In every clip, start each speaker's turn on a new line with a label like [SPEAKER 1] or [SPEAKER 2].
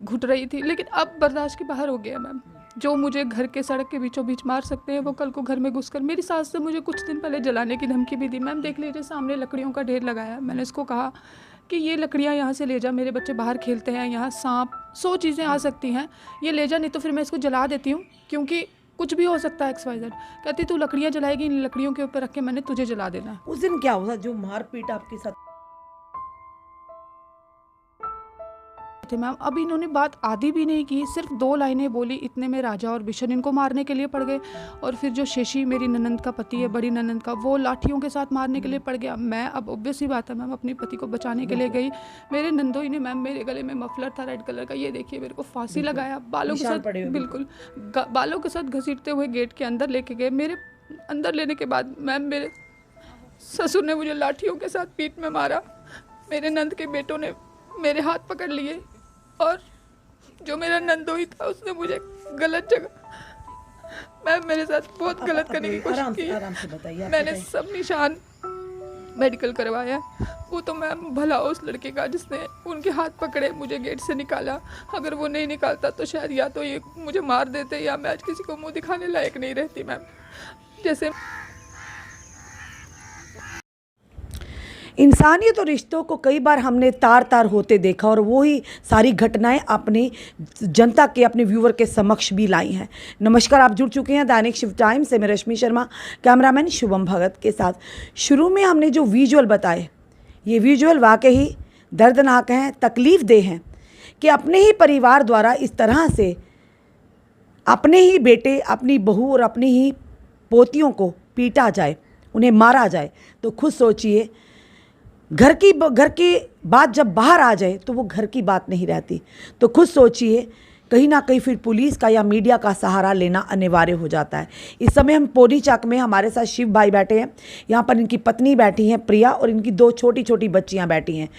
[SPEAKER 1] घुट रही थी, लेकिन अब बर्दाश्त के बाहर हो गया मैम। जो मुझे घर के सड़क के बीचों बीच मार सकते हैं वो कल को घर में घुसकर, मेरी सास से मुझे कुछ दिन पहले जलाने की धमकी भी दी मैम। देख लीजिए सामने लकड़ियों का ढेर लगाया, मैंने इसको कहा कि ये लकड़ियाँ यहाँ से ले जा, मेरे बच्चे बाहर खेलते हैं, यहाँ सांप 100 चीज़ें आ सकती हैं, ये ले जा, नहीं तो फिर मैं इसको जला देती हूँ, क्योंकि कुछ भी हो सकता है XYZ। कहती तू लकड़ियाँ जलाएगी, इन लकड़ियों के ऊपर रख के मैंने तुझे जला देना।
[SPEAKER 2] उस दिन क्या हुआ जो मारपीट आपके साथ
[SPEAKER 1] थे मैम? अब इन्होंने बात आधी भी नहीं की, सिर्फ 2 लाइनें बोली, इतने में राजा और बिशन इनको मारने के लिए पड़ गए। और फिर जो शेषी मेरी ननंद का पति है, बड़ी ननंद का, वो लाठियों के साथ मारने के लिए पड़ गया। मैं अब ऑब्वियस ही बात है मैम, अपने पति को बचाने के लिए गई। मेरे नंदोई ने मैम मेरे गले में मफलर था रेड कलर का, ये देखिए मेरे को फांसी लगाया, बालों के साथ, बिल्कुल बालों के साथ घसीटते हुए गेट के अंदर लेके गए। मेरे अंदर लेने के बाद मैम मेरे ससुर ने मुझे लाठियों के साथ पीठ में मारा। मेरे नंद के बेटों ने मेरे हाथ पकड़ लिए, और जो मेरा नंदोई था उसने मुझे गलत जगह, मैम मेरे साथ बहुत गलत करने की कोशिश की।
[SPEAKER 2] आराम से बताइए।
[SPEAKER 1] मैंने सब निशान मेडिकल करवाया। वो तो मैम भला उस लड़के का जिसने उनके हाथ पकड़े मुझे गेट से निकाला। अगर वो नहीं निकालता तो शायद या तो ये मुझे मार देते, या मैं आज किसी को मुंह दिखाने लायक नहीं रहती मैम। जैसे
[SPEAKER 2] इंसानियत और रिश्तों को कई बार हमने तार तार होते देखा, और वो ही सारी घटनाएं अपनी जनता के, अपने व्यूवर के समक्ष भी लाई हैं। नमस्कार, आप जुड़ चुके हैं दैनिक शिव टाइम से, मैं रश्मि शर्मा, कैमरामैन शुभम भगत के साथ। शुरू में हमने जो विजुअल बताए, ये विजुअल वाकई दर्दनाक हैं, तकलीफ़ देह हैं कि अपने ही परिवार द्वारा इस तरह से अपने ही बेटे, अपनी बहू और अपनी ही पोतियों को पीटा जाए, उन्हें मारा जाए। तो खुद सोचिए, घर की बात जब बाहर आ जाए तो वो घर की बात नहीं रहती। तो खुद सोचिए, कहीं ना कहीं फिर पुलिस का या मीडिया का सहारा लेना अनिवार्य हो जाता है। इस समय हम पोनी चक में, हमारे साथ शिव भाई बैठे हैं, यहाँ पर इनकी पत्नी बैठी हैं प्रिया, और इनकी 2 छोटी छोटी बच्चियाँ बैठी हैं।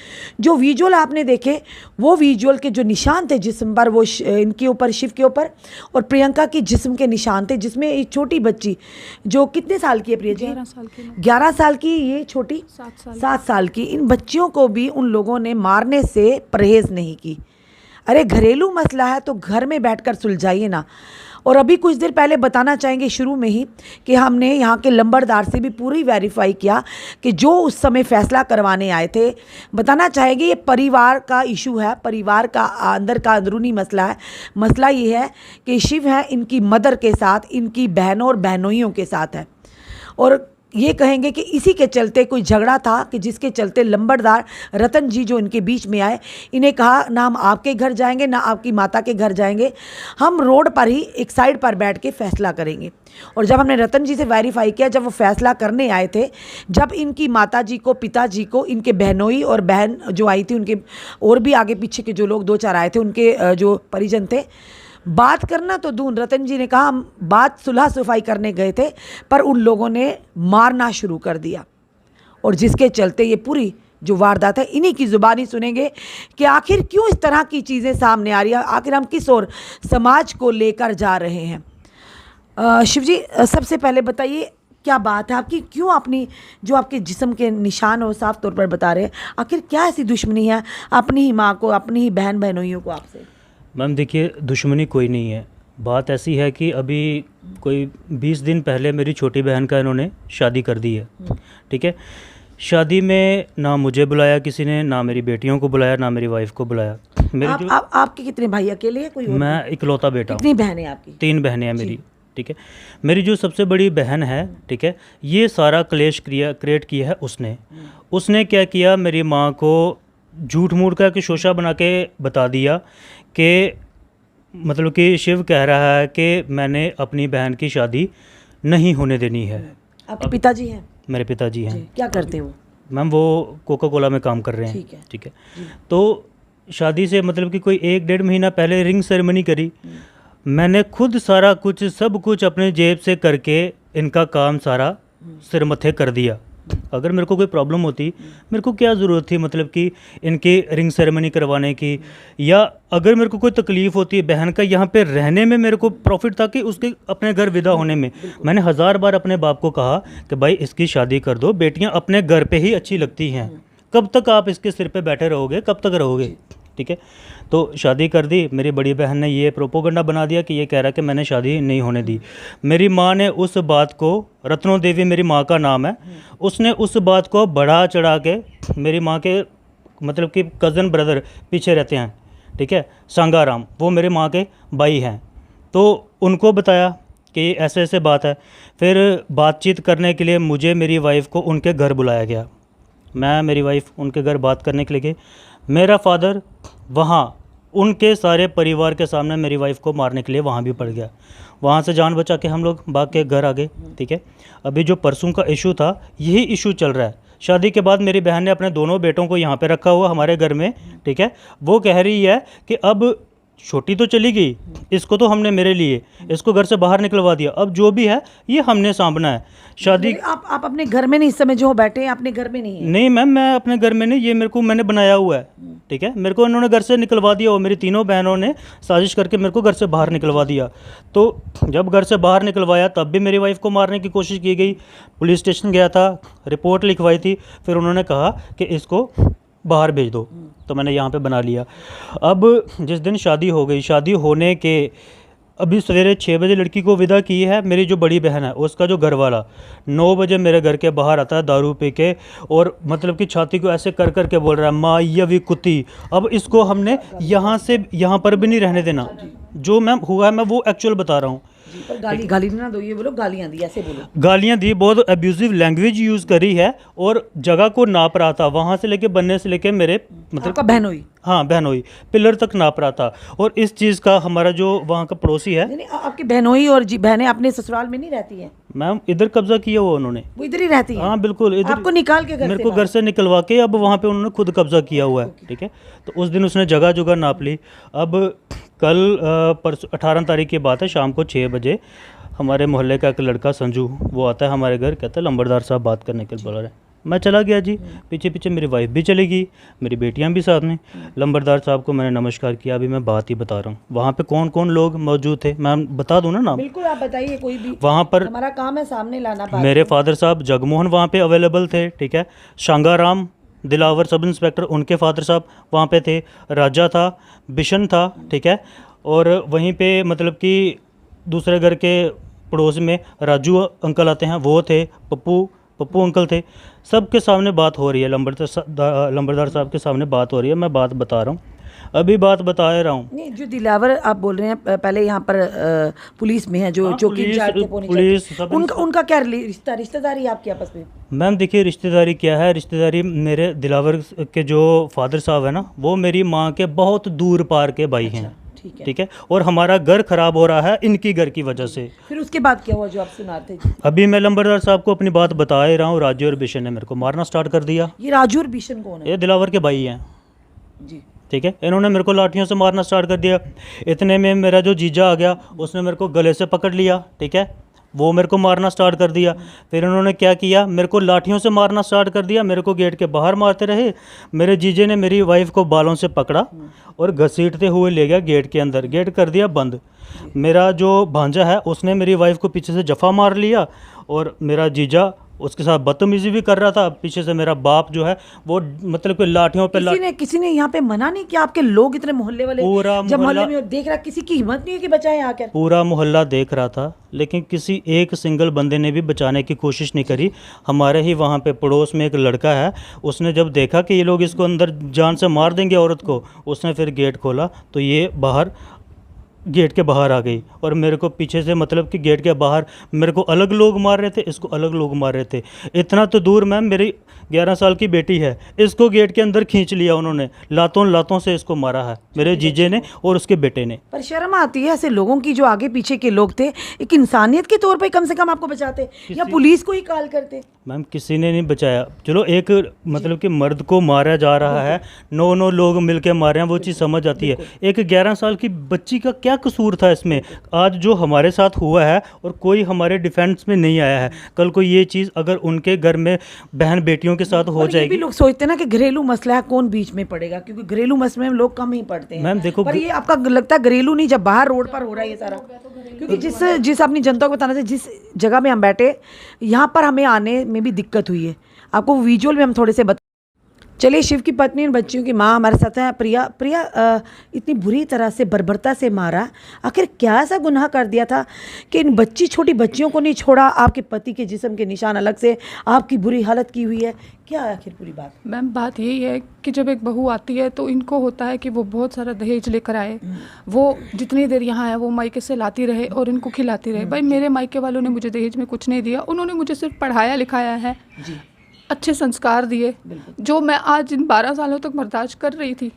[SPEAKER 2] जो विजुअल आपने देखे, वो विजुअल के जो निशान थे जिस्म पर, वो इनके ऊपर, शिव के ऊपर, और प्रियंका की जिस्म के निशान थे, जिसमें एक छोटी बच्ची जो कितने साल की है प्रिया जी?
[SPEAKER 1] 11 साल की।
[SPEAKER 2] 11 साल की, ये छोटी 7 साल की। इन बच्चियों को भी उन लोगों ने मारने से परहेज़ नहीं की। अरे घरेलू मसला है तो घर में बैठकर सुलझाइए ना। और अभी कुछ देर पहले बताना चाहेंगे शुरू में ही कि हमने यहाँ के लंबरदार से भी पूरी वेरीफाई किया कि जो उस समय फैसला करवाने आए थे, बताना चाहेंगे ये परिवार का इशू है, परिवार का अंदर का अंदरूनी मसला है। मसला ये है कि शिव है इनकी मदर के साथ, इनकी बहनों और बहनोइयों के साथ है, और ये कहेंगे कि इसी के चलते कोई झगड़ा था कि जिसके चलते लंबरदार रतन जी जो इनके बीच में आए, इन्हें कहा ना हम आपके घर जाएंगे ना आपकी माता के घर जाएंगे, हम रोड पर ही एक साइड पर बैठ के फैसला करेंगे। और जब हमने रतन जी से वेरीफाई किया, जब वो फैसला करने आए थे, जब इनकी माता जी को, पिताजी को, इनके बहनोई और बहन जो आई थी, उनके और भी आगे पीछे के जो लोग 2-4 आए थे, उनके जो परिजन थे, बात करना तो दूर, रतन जी ने कहा हम बात सुलह सफाई करने गए थे, पर उन लोगों ने मारना शुरू कर दिया। और जिसके चलते ये पूरी जो वारदात है, इन्हीं की ज़ुबानी सुनेंगे कि आखिर क्यों इस तरह की चीज़ें सामने आ रही हैं, आखिर हम किस ओर समाज को लेकर जा रहे हैं। शिव जी, सबसे पहले बताइए क्या बात है आपकी, क्यों अपनी जो आपके जिस्म के निशान हो साफ तौर पर बता रहे हैं, आखिर क्या ऐसी दुश्मनी है अपनी ही माँ को, अपनी ही बहन बहनोइयों को आपसे?
[SPEAKER 3] मैम देखिए, दुश्मनी कोई नहीं है। बात ऐसी है कि अभी कोई 20 दिन पहले मेरी छोटी बहन का इन्होंने शादी कर दी है, ठीक है। शादी में ना मुझे बुलाया किसी ने, ना मेरी बेटियों को बुलाया, ना मेरी वाइफ को बुलाया।
[SPEAKER 2] आपके कितने भाई, अकेले हैं कोई और?
[SPEAKER 3] मैं इकलौता बेटा हूँ।
[SPEAKER 2] कितनी बहनें आपकी?
[SPEAKER 3] 3 बहनें हैं मेरी, ठीक है। मेरी जो सबसे बड़ी बहन है, ठीक है, ये सारा क्लेश क्रिएट किया है उसने क्या किया, मेरी माँ को झूठ मूठ का कि शोशा बना के बता दिया कि मतलब कि शिव कह रहा है कि मैंने अपनी बहन की शादी नहीं होने देनी है।
[SPEAKER 2] आपके पिताजी हैं?
[SPEAKER 3] मेरे पिताजी हैं।
[SPEAKER 2] क्या करते हैं वो?
[SPEAKER 3] मैम वो कोका कोला में काम कर रहे हैं, ठीक है। तो शादी से मतलब कि कोई 1-1.5 महीना पहले रिंग सेरेमनी करी। मैंने खुद सारा कुछ, सब कुछ अपने जेब से करके इनका काम सारा सिर मत्थे कर दिया। अगर मेरे को कोई प्रॉब्लम होती, मेरे को क्या ज़रूरत थी मतलब कि इनकी रिंग सेरेमनी करवाने की, या अगर मेरे को कोई तकलीफ़ होती है बहन का यहाँ पे रहने में, मेरे को प्रॉफिट था कि उसके अपने घर विदा होने में। मैंने 1000 बार अपने बाप को कहा कि भाई इसकी शादी कर दो, बेटियाँ अपने घर पे ही अच्छी लगती हैं, कब तक आप इसके सिर पे बैठे रहोगे, कब तक रहोगे, ठीक है। तो शादी कर दी। मेरी बड़ी बहन ने ये प्रोपोगंडा बना दिया कि ये कह रहा है कि मैंने शादी नहीं होने दी। मेरी माँ ने उस बात को, रत्नो देवी मेरी माँ का नाम है, उसने उस बात को बढ़ा चढ़ा के, मेरी माँ के मतलब कि कज़न ब्रदर पीछे रहते हैं, ठीक है, सांगाराम, वो मेरे माँ के भाई हैं, तो उनको बताया कि ऐसे ऐसे बात है। फिर बातचीत करने के लिए मुझे, मेरी वाइफ़ को उनके घर बुलाया गया। मैं, मेरी वाइफ़ उनके घर बात करने के लिए गए। मेरा फादर वहाँ उनके सारे परिवार के सामने मेरी वाइफ़ को मारने के लिए वहाँ भी पड़ गया। वहाँ से जान बचा के हम लोग भाग के घर आ गए, ठीक है। अभी जो परसों का इशू था, यही इशू चल रहा है। शादी के बाद मेरी बहन ने अपने दोनों बेटों को यहाँ पे रखा हुआ हमारे घर में, ठीक है। वो कह रही है कि अब छोटी तो चली गई, इसको तो हमने मेरे लिए, इसको घर से बाहर निकलवा दिया, अब जो भी है ये हमने सामना है। शादी
[SPEAKER 2] आप अपने घर में नहीं, इस समय जो बैठे हैं अपने घर में नहीं है?
[SPEAKER 3] नहीं मैम, मैं अपने घर में नहीं, ये मैंने बनाया हुआ है, ठीक है। मेरे को इन्होंने घर से निकलवा दिया और मेरी तीनों बहनों ने साजिश करके मेरे को घर से बाहर निकलवा दिया। तो जब घर से बाहर निकलवाया तब भी मेरी वाइफ़ को मारने की कोशिश की गई। पुलिस स्टेशन गया था, रिपोर्ट लिखवाई थी, फिर उन्होंने कहा कि इसको बाहर भेज दो, तो मैंने यहाँ पे बना लिया। अब जिस दिन शादी हो गई, शादी होने के अभी सवेरे 6 बजे लड़की को विदा की है। मेरी जो बड़ी बहन है उसका जो घर वाला 9 बजे मेरे घर के बाहर आता है दारू पी के, और मतलब कि छाती को ऐसे कर कर के बोल रहा है, माँ यवी कुत्ती। अब इसको हमने यहाँ से यहाँ पर भी नहीं रहने देना। जो मैम हुआ है मैं वो एक्चुअल बता रहा हूँ।
[SPEAKER 2] पर गाली ना दो, ये बोलो गालियाँ दी, ऐसे बोलो।
[SPEAKER 3] गालियाँ दी, बहुत अब्यूजिव लैंग्वेज यूज़ करी है, और जगह को नाप रहा था, वहाँ से लेके बनने से लेके मेरे मतलब
[SPEAKER 2] बहनोई,
[SPEAKER 3] हाँ बहनोई पिलर तक नाप रहा था। और इस चीज़ का हमारा जो वहाँ का पड़ोसी है,
[SPEAKER 2] नहीं, आपकी बहनोई और बहनें अपने ससुराल में नहीं रहती हैं?
[SPEAKER 3] मैम इधर कब्जा किया हुआ उन्होंने,
[SPEAKER 2] वो इधर ही रहती हैं?
[SPEAKER 3] हाँ बिल्कुल, इधर
[SPEAKER 2] आपको निकाल के
[SPEAKER 3] मेरे को घर से निकलवा के अब वहाँ पे उन्होंने खुद कब्जा किया हुआ है, ठीक है। तो उस दिन उसने जगह जगह नाप ली। अब कल परसों 18 तारीख की बात है, शाम को 6 बजे हमारे मोहल्ले का एक लड़का संजू, वो आता है हमारे घर, कहता है लंबरदार साहब बात करने के लिए बोला रहे। मैं चला गया जी, पीछे पीछे मेरी वाइफ भी चली गई, मेरी बेटियां भी साथ में। लंबरदार साहब को मैंने नमस्कार किया। अभी मैं बात ही बता रहा हूँ, वहाँ पे कौन कौन लोग मौजूद थे मैं बता दूँ ना नाम?
[SPEAKER 2] बिल्कुल, आप बताइए कोई भी।
[SPEAKER 3] वहाँ पर
[SPEAKER 2] हमारा काम है सामने लाना।
[SPEAKER 3] मेरे फादर साहब जगमोहन वहाँ पे अवेलेबल थे, ठीक है। शांगाराम दिलावर सब इंस्पेक्टर, उनके फादर साहब वहाँ पे थे। राजा था, बिशन था, ठीक है। और वहीं पे मतलब कि दूसरे घर के पड़ोस में राजू अंकल आते हैं, वो थे। पप्पू अंकल थे। सबके सामने बात हो रही है, लंबरदार साहब के सामने बात हो रही है। मैं बात बता रहा हूँ, अभी बात बता रहा हूँ।
[SPEAKER 2] नहीं, जो दिलावर आप बोल रहे हैं, पहले यहाँ पर पुलिस में है, जो चौकी इंचार्ज थे,
[SPEAKER 3] पुलिस
[SPEAKER 2] उनका क्या रिश्तेदारी आपकी आपस में?
[SPEAKER 3] मैम देखिए, रिश्तेदारी क्या है, रिश्तेदारी मेरे दिलावर के जो फादर साहब है ना, वो मेरी माँ के बहुत दूर पार के भाई हैं, ठीक है। और हमारा घर खराब हो रहा है इनकी घर की वजह से।
[SPEAKER 2] फिर उसके बाद क्या हुआ जो आप सुना रहे थे?
[SPEAKER 3] अभी मैं लंबरदार साहब को अपनी बात बता ही रहा हूँ। राजू और बिशन ने मेरे को मारना स्टार्ट कर दिया।
[SPEAKER 2] ये राजू और बिशन कौन है?
[SPEAKER 3] ये दिलावर के भाई हैं
[SPEAKER 2] जी,
[SPEAKER 3] ठीक है। इन्होंने मेरे को लाठियों से मारना स्टार्ट कर दिया। इतने में मेरा जो जीजा आ गया, उसने मेरे को गले से पकड़ लिया, ठीक है। वो मेरे को मारना स्टार्ट कर दिया। फिर उन्होंने क्या किया, मेरे को लाठियों से मारना स्टार्ट कर दिया। मेरे को गेट के बाहर मारते रहे। मेरे जीजे ने मेरी वाइफ को बालों से पकड़ा और घसीटते हुए ले गया गेट के अंदर, गेट कर दिया बंद। मेरा जो भांजा है उसने मेरी वाइफ को पीछे से जफ़ा मार लिया, और मेरा जीजा उसके साथ बदतमीजी भी कर रहा था। पीछे से मेरा बाप जो है वो मतलब कि लाठियों पे
[SPEAKER 2] किसी ने यहाँ पे मना नहीं किया? आपके लोग इतने मोहल्ले वाले,
[SPEAKER 3] पूरा
[SPEAKER 2] जब मोहल्ले में देख रहा, किसी की हिम्मत नहीं है कि बचाए आकर?
[SPEAKER 3] पूरा मोहल्ला देख रहा था, लेकिन किसी एक सिंगल बंदे ने भी बचाने की कोशिश नहीं करी। हमारे ही वहाँ पे पड़ोस में एक लड़का है, उसने जब देखा कि ये लोग इसको अंदर जान से मार देंगे औरत को, उसने फिर गेट खोला तो ये बाहर गेट के बाहर आ गई। और मेरे को पीछे से मतलब कि गेट के बाहर मेरे को अलग लोग मार रहे थे, इसको अलग लोग मार रहे थे। इतना तो दूर मैम, मेरी 11 साल की बेटी है, इसको गेट के अंदर खींच लिया उन्होंने, लातों से इसको मारा है मेरे जीजे ने और उसके बेटे ने।
[SPEAKER 2] पर शर्म आती है ऐसे लोगों की, जो आगे पीछे के लोग थे, एक इंसानियत के तौर पे कम से कम आपको बचाते, या पुलिस को ही कॉल करते।
[SPEAKER 3] मैम किसी ने नहीं बचाया। चलो एक मतलब कि मर्द को मारा जा रहा है, 9 लोग मिलके मारे हैं, वो चीज़ समझ आती है। एक 11 साल की बच्ची का क्या कसूर था इसमें? आज जो हमारे साथ हुआ है और कोई हमारे डिफेंस में नहीं आया है, कल को ये चीज़ अगर उनके घर में बहन बेटियों के साथ हो जाएगी।
[SPEAKER 2] लोग सोचते हैं ना कि घरेलू मसला है, कौन बीच में पड़ेगा, क्योंकि घरेलू मसले में लोग कम ही पड़ते हैं।
[SPEAKER 3] मैम देखो,
[SPEAKER 2] पर ये आपका लगता है घरेलू नहीं, जब बाहर रोड पर हो रहा है ये सारा, क्योंकि जिस अपनी जनता को बताना चाहिए, जिस जगह में हम बैठे, यहाँ पर हमें आने में भी दिक्कत हुई है। आपको विजुअल में हम थोड़े से चलिए, शिव की पत्नी और बच्चियों की माँ हमारे साथ हैं। प्रिया, इतनी बुरी तरह से बर्बरता से मारा, आखिर क्या ऐसा गुनाह कर दिया था कि इन छोटी बच्चियों को नहीं छोड़ा? आपके पति के जिस्म के निशान अलग से, आपकी बुरी हालत की हुई है, क्या है आखिर पूरी बात?
[SPEAKER 1] मैम बात यही है कि जब एक बहू आती है तो इनको होता है कि वो बहुत सारा दहेज लेकर आए, वो जितनी देर यहाँ है वो मायके से लाती रहे और इनको खिलाती रहे। भाई मेरे मायके वालों ने मुझे दहेज में कुछ नहीं दिया, उन्होंने मुझे सिर्फ पढ़ाया लिखाया है, अच्छे संस्कार दिए, जो मैं आज इन 12 सालों तक बर्दाश्त कर रही थी,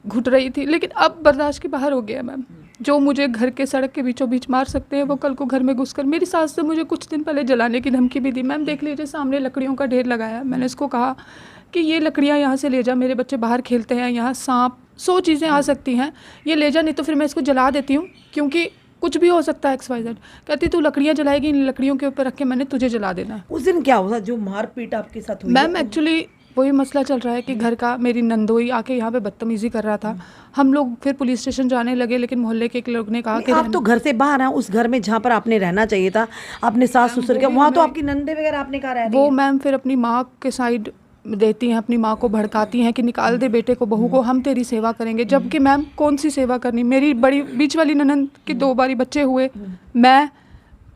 [SPEAKER 1] घुट रही थी, लेकिन अब बर्दाश्त के बाहर हो गया मैम। जो मुझे घर के सड़क के बीचों बीच मार सकते हैं वो कल को घर में घुसकर, मेरी सास से मुझे कुछ दिन पहले जलाने की धमकी भी दी। मैम देख लीजिए, सामने लकड़ियों का ढेर लगाया, मैंने इसको कहा कि ये लकड़ियाँ यहाँ से ले जा, मेरे बच्चे बाहर खेलते हैं, यहाँ सांप 100 चीज़ें आ सकती हैं, ये ले जा, नहीं तो फिर मैं इसको जला देती हूँ, क्योंकि कुछ भी हो सकता है XYZ। कहती तू लकड़ियाँ जलाएगी, इन लकड़ियों के ऊपर रख के मैंने तुझे जला देना है।
[SPEAKER 2] उस दिन क्या हुआ जो मारपीट आपके साथ हुई?
[SPEAKER 1] मैम एक्चुअली वही मसला चल रहा है कि घर का मेरी नंदोई आके यहाँ पे बदतमीजी कर रहा था। हम लोग फिर पुलिस स्टेशन जाने लगे, लेकिन मोहल्ले के एक लोग ने कहा कि
[SPEAKER 2] आप तो घर से बाहर हैं, उस घर में जहाँ पर आपने रहना चाहिए था, आपने सास ससुर के वहाँ तो आपकी नंदे वगैरह आपने कहा रह?
[SPEAKER 1] वो मैम फिर अपनी माँ के साइड देती हैं, अपनी माँ को भड़काती हैं कि निकाल दे बेटे को, बहू को, हम तेरी सेवा करेंगे। जबकि मैम कौन सी सेवा करनी, मेरी बड़ी बीच वाली ननंद के 2 बारी बच्चे हुए, मैं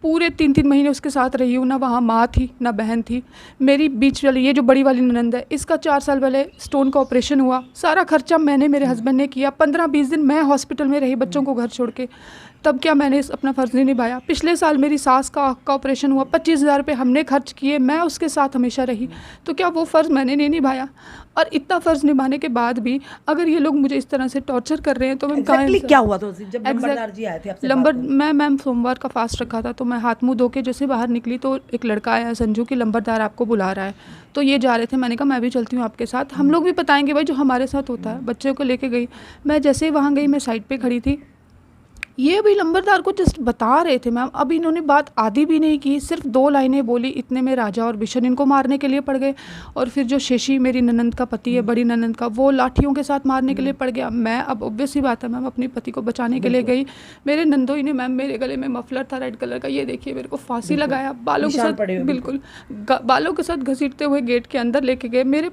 [SPEAKER 1] पूरे 3-3 महीने उसके साथ रही हूँ, ना वहाँ माँ थी ना बहन थी। मेरी बीच वाली ये जो बड़ी वाली ननंद है, इसका 4 साल पहले स्टोन का ऑपरेशन हुआ, सारा खर्चा मैंने, मेरे हस्बैंड ने किया। 15-20 दिन मैं हॉस्पिटल में रही बच्चों को घर छोड़ के, तब क्या मैंने अपना फ़र्ज़ नहीं निभाया? पिछले साल मेरी सास का आँख का ऑपरेशन हुआ, 25,000 रुपये हमने खर्च किए, मैं उसके साथ हमेशा रही, तो क्या वो फ़र्ज़ मैंने नहीं निभाया? और इतना फ़र्ज़ निभाने के बाद भी अगर ये लोग मुझे इस तरह से टॉर्चर कर रहे हैं तो मैं
[SPEAKER 2] क्या हुआ था जब लंबरदार जी आए थे आपसे?
[SPEAKER 1] मैं मैम सोमवार का फास्ट रखा था, तो मैं हाथ मुँह धो के जैसे बाहर निकली तो एक लड़का आया संजू कि लंबरदार आपको बुला रहा है। तो ये जा रहे थे, मैंने कहा मैं भी चलती हूँ आपके साथ, हम लोग भी बताएंगे भाई जो हमारे साथ होता है। बच्चों को लेके गई, मैं जैसे ही वहाँ गई मैं साइड पे खड़ी थी, ये भी लंबरदार को जस्ट बता रहे थे मैम। अब इन्होंने बात आधी भी नहीं की, सिर्फ 2 लाइनें बोली, इतने में राजा और बिशन इनको मारने के लिए पड़ गए। और फिर जो शेशी मेरी ननंद का पति है, बड़ी ननंद का, वो लाठियों के साथ मारने के लिए पड़ गया। मैं अब ऑब्वियस ही बात है मैम, अपने पति को बचाने के लिए गई। मेरे नंदोई ने मैम, मेरे गले में मफलर था रेड कलर का, ये देखिए मेरे को फांसी लगाया, बालों के साथ, बिल्कुल बालों के साथ घसीटते हुए गेट के अंदर लेके गए। मेरे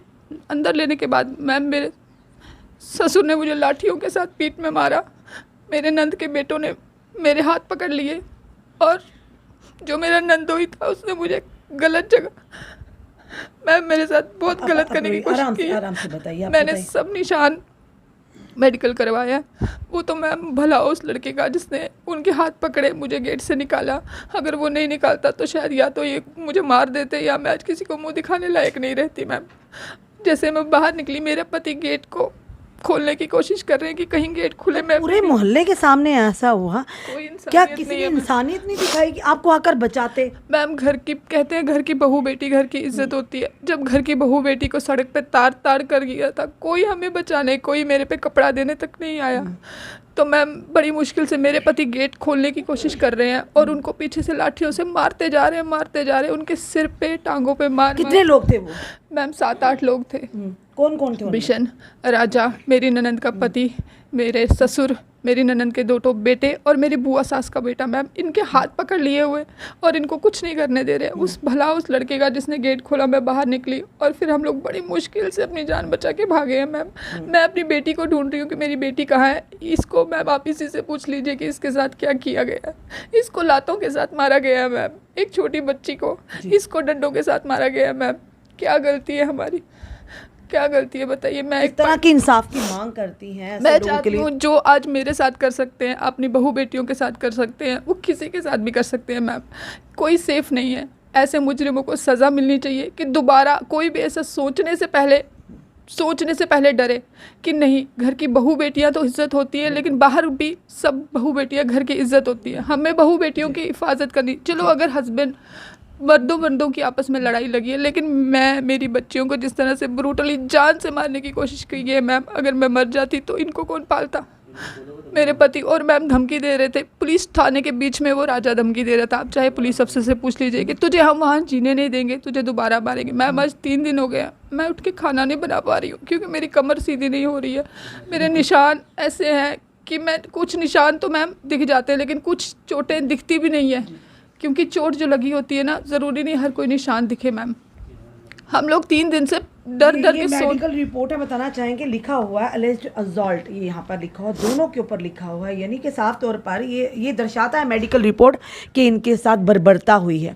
[SPEAKER 1] अंदर लेने के बाद मैम मेरे ससुर ने मुझे लाठियों के साथ पीठ में मारा, मेरे नंद के बेटों ने मेरे हाथ पकड़ लिए, और जो मेरा नंदोई था उसने मुझे गलत जगह, मैम मेरे साथ बहुत गलत करने की कोशिश की।
[SPEAKER 2] आराम से बताइए।
[SPEAKER 1] मैंने सब निशान मेडिकल करवाया। वो तो मैम भला उस लड़के का जिसने उनके हाथ पकड़े मुझे गेट से निकाला, अगर वो नहीं निकालता तो शायद या तो ये मुझे मार देते या मैं आज किसी को मुँह दिखाने लायक नहीं रहती मैम। जैसे मैं बाहर निकली, मेरे पति गेट को खोलने की कोशिश कर रहे हैं कि कहीं गेट खुले। मैं
[SPEAKER 2] पूरे मोहल्ले के सामने ऐसा हुआ, क्या किसी ने इंसानियत नहीं दिखाई कि आपको आकर बचाते?
[SPEAKER 1] मैम घर की, कहते हैं घर की बहू बेटी घर की इज्जत होती है। जब घर की बहू बेटी को सड़क पे ताड़ कर गया था, कोई हमें बचाने, कोई मेरे पे कपड़ा देने तक नहीं आया। तो मैम बड़ी मुश्किल से मेरे पति गेट खोलने की कोशिश कर रहे हैं और उनको पीछे से लाठियों से मारते जा रहे हैं, उनके सिर पे टांगों पे मार।
[SPEAKER 2] कितने लोग थे वो?
[SPEAKER 1] मैम 7-8 लोग थे।
[SPEAKER 2] कौन कौन थे?
[SPEAKER 1] बिशन, राजा, मेरी ननंद का पति, मेरे ससुर, मेरी ननंद के 2 बेटे और मेरी बुआ सास का बेटा। मैम इनके हाथ पकड़ लिए हुए और इनको कुछ नहीं करने दे रहे। उस लड़के का जिसने गेट खोला, मैं बाहर निकली और फिर हम लोग बड़ी मुश्किल से अपनी जान बचा के भागे हैं मैम। मैं अपनी बेटी को ढूंढ रही हूँ कि मेरी बेटी कहाँ है। इसको मैम आप इसी से पूछ लीजिए कि इसके साथ क्या किया गया है। इसको लातों के साथ मारा गया है मैम, एक छोटी बच्ची को इसको डंडों के साथ मारा गया है मैम। क्या गलती है हमारी, क्या गलती है बताइए। मैं
[SPEAKER 2] इस तरह की इंसाफ की मांग करती हैं।
[SPEAKER 1] मैं चाहती हूँ जो आज मेरे साथ कर सकते हैं, अपनी बहू बेटियों के साथ कर सकते हैं, वो किसी के साथ भी कर सकते हैं मैम। कोई सेफ नहीं है। ऐसे मुजरिमों को सज़ा मिलनी चाहिए कि दोबारा कोई भी ऐसा सोचने से पहले डरे कि नहीं, घर की बहू बेटियाँ तो इज़्ज़त होती है, लेकिन बाहर भी सब बहू बेटियाँ घर की इज़्ज़त होती है। हमें बहू बेटियों की हिफाजत करनी। चलो अगर हस्बैंड मर्दों की आपस में लड़ाई लगी है, लेकिन मैं मेरी बच्चियों को जिस तरह से ब्रूटली जान से मारने की कोशिश की है मैम, अगर मैं मर जाती तो इनको कौन पालता? मेरे पति और मैम धमकी दे रहे थे। पुलिस थाने के बीच में वो राजा धमकी दे रहा था। आप चाहे पुलिस अफसर से पूछ लीजिए कि तुझे हम वहाँ जीने नहीं देंगे, तुझे दोबारा मारेंगे। मैम आज 3 दिन हो गया, मैं उठ के खाना नहीं बना पा रही हूँ क्योंकि मेरी कमर सीधी नहीं हो रही है। मेरे निशान ऐसे हैं कि मैं, कुछ निशान तो मैम दिख जाते हैं लेकिन कुछ चोटें दिखती भी नहीं है, क्योंकि चोट जो लगी होती है ना, ज़रूरी नहीं हर कोई निशान दिखे मैम। हम लोग 3 दिन से डर डर
[SPEAKER 2] ये
[SPEAKER 1] के सो।
[SPEAKER 2] मेडिकल रिपोर्ट है, बताना चाहेंगे लिखा हुआ है अलेज्ड असॉल्ट, ये यहाँ पर लिखा हुआ, दोनों के ऊपर लिखा हुआ है, यानी कि साफ तौर पर ये दर्शाता है मेडिकल रिपोर्ट कि इनके साथ बर्बरता हुई है।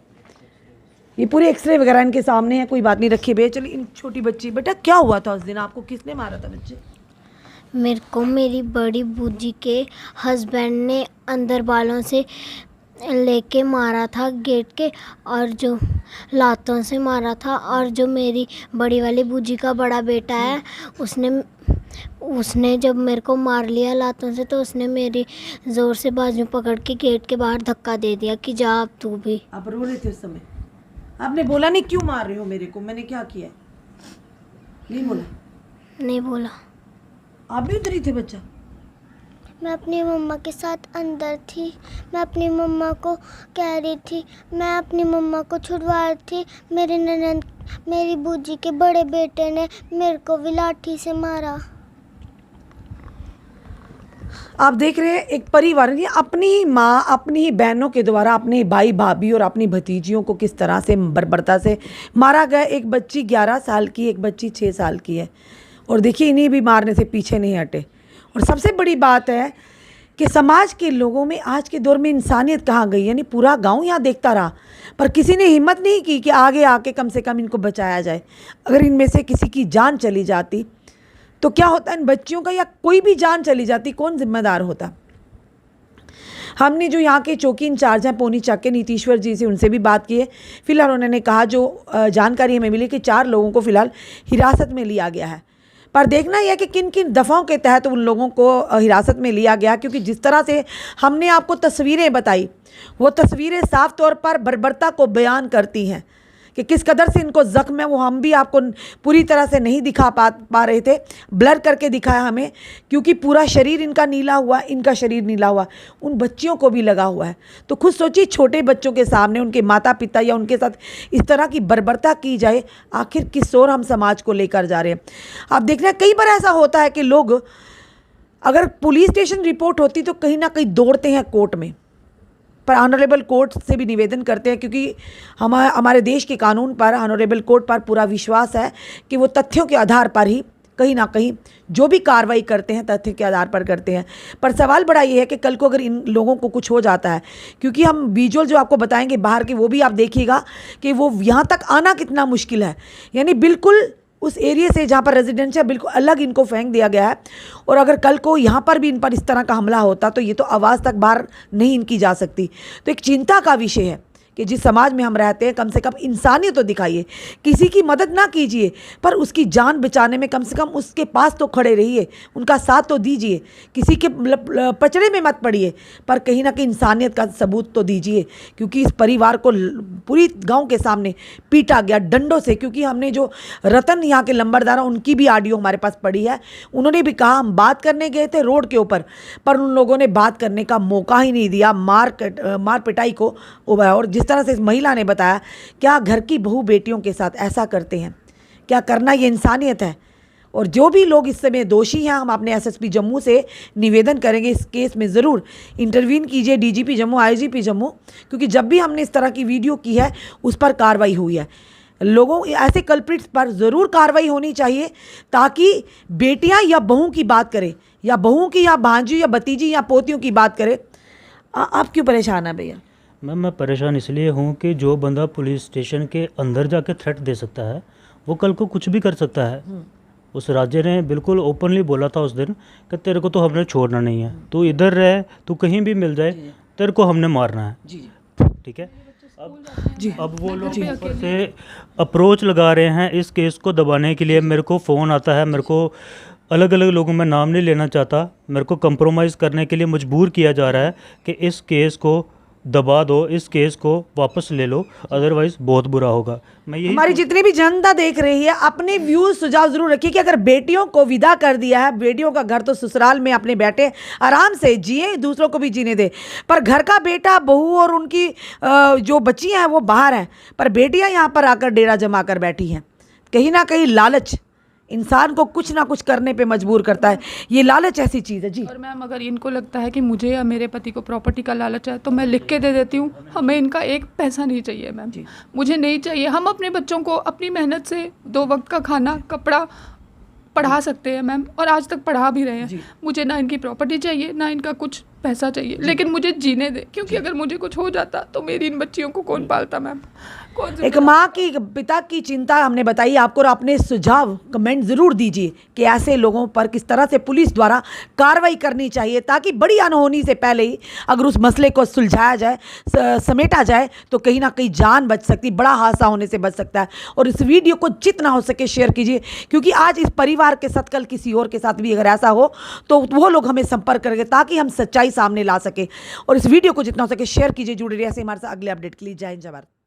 [SPEAKER 2] ये पूरे एक्सरे वगैरह इनके सामने है, कोई बात नहीं, रखिए भैया। चलिए इन छोटी बच्ची, बेटा क्या हुआ था उस दिन, आपको किसने मारा था बच्चे?
[SPEAKER 4] मेरे को मेरी बड़ी बूजी के हस्बैंड ने अंदर बालों से लेके मारा था गेट के, और जो लातों से मारा था। और जो मेरी बड़ी वाली बूजी का बड़ा बेटा है, उसने जब मेरे को मार लिया लातों से, तो उसने मेरी ज़ोर से बाजू पकड़ के गेट के बाहर धक्का दे दिया कि जा अब तू भी।
[SPEAKER 2] आप रो रहे थे उस समय? आपने बोला नहीं क्यों मार रहे हो मेरे को, मैंने क्या किया? नहीं बोला?
[SPEAKER 4] नहीं बोला।
[SPEAKER 2] आप भी उधर ही थे बच्चा?
[SPEAKER 4] मैं अपनी मम्मा के साथ अंदर थी। मैं अपनी मम्मा को कह रही थी, मैं अपनी मम्मा को छुड़वा रही थी। मेरी ननद, मेरी बूजी के बड़े बेटे ने मेरे को भी लाठी से मारा।
[SPEAKER 2] आप देख रहे हैं एक परिवार ने अपनी ही माँ, अपनी ही बहनों के द्वारा अपने भाई भाभी और अपनी भतीजियों को किस तरह से बर्बरता से मारा गया। एक बच्ची 11 साल की, एक बच्ची 6 साल की है, और देखिए इन्हें भी मारने से पीछे नहीं हटे। और सबसे बड़ी बात है कि समाज के लोगों में आज के दौर में इंसानियत कहाँ गई, यानी पूरा गांव यहाँ देखता रहा, पर किसी ने हिम्मत नहीं की कि आगे आके कम से कम इनको बचाया जाए। अगर इनमें से किसी की जान चली जाती तो क्या होता, इन बच्चियों का या कोई भी जान चली जाती, कौन जिम्मेदार होता? हमने जो यहाँ के चौकी इंचार्ज हैं पौनी चक के नीतीश्वर जी से, उनसे भी बात की है। फिलहाल उन्होंने कहा, जो जानकारी हमें मिली कि 4 लोगों को फिलहाल हिरासत में लिया गया है, पर देखना यह है कि किन किन दफ़ाओं के तहत उन लोगों को हिरासत में लिया गया, क्योंकि जिस तरह से हमने आपको तस्वीरें बताई, वो तस्वीरें साफ तौर पर बर्बरता को बयान करती हैं कि किस कदर से इनको ज़ख्म है। वो हम भी आपको पूरी तरह से नहीं दिखा पा रहे थे, ब्लर करके दिखाया हमें, क्योंकि पूरा शरीर इनका नीला हुआ, इनका शरीर नीला हुआ, उन बच्चियों को भी लगा हुआ है। तो खुद सोचिए, छोटे बच्चों के सामने उनके माता पिता या उनके साथ इस तरह की बर्बरता की जाए, आखिर किस ओर हम समाज को लेकर जा रहे हैं। आप देख रहे हैं कई बार ऐसा होता है कि लोग, अगर पुलिस स्टेशन रिपोर्ट होती तो कहीं ना कहीं दौड़ते हैं कोर्ट में, पर ऑनरेबल कोर्ट से भी निवेदन करते हैं, क्योंकि हमारे देश के कानून पर, ऑनरेबल कोर्ट पर पूरा विश्वास है कि वो तथ्यों के आधार पर ही कहीं ना कहीं जो भी कार्रवाई करते हैं तथ्य के आधार पर करते हैं। पर सवाल बड़ा ये है कि कल को अगर इन लोगों को कुछ हो जाता है, क्योंकि हम विजुअल जो आपको बताएंगे बाहर के, वो भी आप देखिएगा कि वो यहाँ तक आना कितना मुश्किल है, यानी बिल्कुल उस एरिया से जहाँ पर रेजिडेंशियल बिल्कुल अलग इनको फेंक दिया गया है। और अगर कल को यहाँ पर भी इन पर इस तरह का हमला होता तो ये तो आवाज़ तक बाहर नहीं इनकी जा सकती। तो एक चिंता का विषय है कि जिस समाज में हम रहते हैं, कम से कम इंसानियत तो दिखाइए, किसी की मदद ना कीजिए, पर उसकी जान बचाने में कम से कम उसके पास तो खड़े रहिए, उनका साथ तो दीजिए, किसी के पचड़े में मत पड़िए, पर कहीं ना कहीं इंसानियत का सबूत तो दीजिए। क्योंकि इस परिवार को पूरी गांव के सामने पीटा गया डंडों से, क्योंकि हमने जो रतन यहाँ के लंबरदार, उनकी भी ऑडियो हमारे पास पड़ी है, उन्होंने भी कहा हम बात करने गए थे रोड के ऊपर, पर उन लोगों ने बात करने का मौका ही नहीं दिया, मार पिटाई को उभाया। और जिस तरह से इस महिला ने बताया, क्या घर की बहू बेटियों के साथ ऐसा करते हैं? क्या करना ये इंसानियत है? और जो भी लोग इस समय दोषी हैं, हम अपने एसएसपी जम्मू से निवेदन करेंगे इस केस में ज़रूर इंटरवीन कीजिए, डीजीपी जम्मू, आईजीपी जम्मू, क्योंकि जब भी हमने इस तरह की वीडियो की है उस पर कार्रवाई हुई है। लोगों, ऐसे कल्प्रिट्स पर ज़रूर कार्रवाई होनी चाहिए, ताकि बेटियां या बहू की बात करें, या बहू की या भांजी या भतीजी या पोतियों की बात करें। आप क्यों परेशान हैं भैया?
[SPEAKER 3] मैम मैं परेशान इसलिए हूँ कि जो बंदा पुलिस स्टेशन के अंदर जाके थ्रेट दे सकता है, वो कल को कुछ भी कर सकता है। उस राज्य ने बिल्कुल ओपनली बोला था उस दिन कि तेरे को तो हमने छोड़ना नहीं है, तू इधर रहे, तू कहीं भी मिल जाए, तेरे को हमने मारना है। ठीक है। अब वो लोग ऊपर से अप्रोच लगा रहे हैं इस केस को दबाने के लिए। मेरे को फ़ोन आता है, मेरे को अलग अलग लोगों में नाम नहीं लेना चाहता, मेरे को कंप्रोमाइज़ करने के लिए मजबूर किया जा रहा है कि इस केस को दबा दो, इस केस को वापस ले लो, अदरवाइज बहुत बुरा होगा। मैं यही,
[SPEAKER 2] हमारी जितनी भी जनता देख रही है, अपने व्यूज सुझाव जरूर रखिए कि अगर बेटियों को विदा कर दिया है, बेटियों का घर तो ससुराल में अपने बैठे आराम से जिए, दूसरों को भी जीने दे, पर घर का बेटा बहू और उनकी जो बच्चियां हैं वो बाहर हैं, पर बेटियां यहाँ पर आकर डेरा जमा कर बैठी हैं। कहीं ना कहीं लालच इंसान को कुछ ना कुछ करने पे मजबूर करता है। ये लालच ऐसी चीज़ है जी।
[SPEAKER 1] और मैम अगर इनको लगता है कि मुझे या मेरे पति को प्रॉपर्टी का लालच है तो मैं लिख के दे देती हूँ, हमें इनका एक पैसा नहीं चाहिए मैम, मुझे नहीं चाहिए। हम अपने बच्चों को अपनी मेहनत से 2 वक्त का खाना, कपड़ा पढ़ा सकते हैं मैम, और आज तक पढ़ा भी रहे हैं। मुझे ना इनकी प्रॉपर्टी चाहिए, ना इनका कुछ पैसा चाहिए, लेकिन मुझे जीने दे, क्योंकि अगर मुझे कुछ हो जाता तो मेरी इन बच्चियों को कौन पालता मैम, कौन
[SPEAKER 2] एक माँ की, पिता की चिंता हमने बताई आपको, और अपने सुझाव कमेंट ज़रूर दीजिए कि ऐसे लोगों पर किस तरह से पुलिस द्वारा कार्रवाई करनी चाहिए, ताकि बड़ी अनहोनी से पहले ही अगर उस मसले को सुलझाया जाए, समेटा जाए, तो कहीं ना कहीं जान बच सकती, बड़ा हादसा होने से बच सकता है। और इस वीडियो को जितना हो सके शेयर कीजिए, क्योंकि आज इस परिवार के साथ कल किसी और के साथ भी अगर ऐसा हो तो वो लोग हमें संपर्क करेंगे, ताकि हम सच्चाई सामने ला सके। और इस वीडियो को जितना हो सके शेयर कीजिए। जुड़े रहिए ऐसे हमारे साथ अगले अपडेट के लिए। जय हिंद, जय भारत।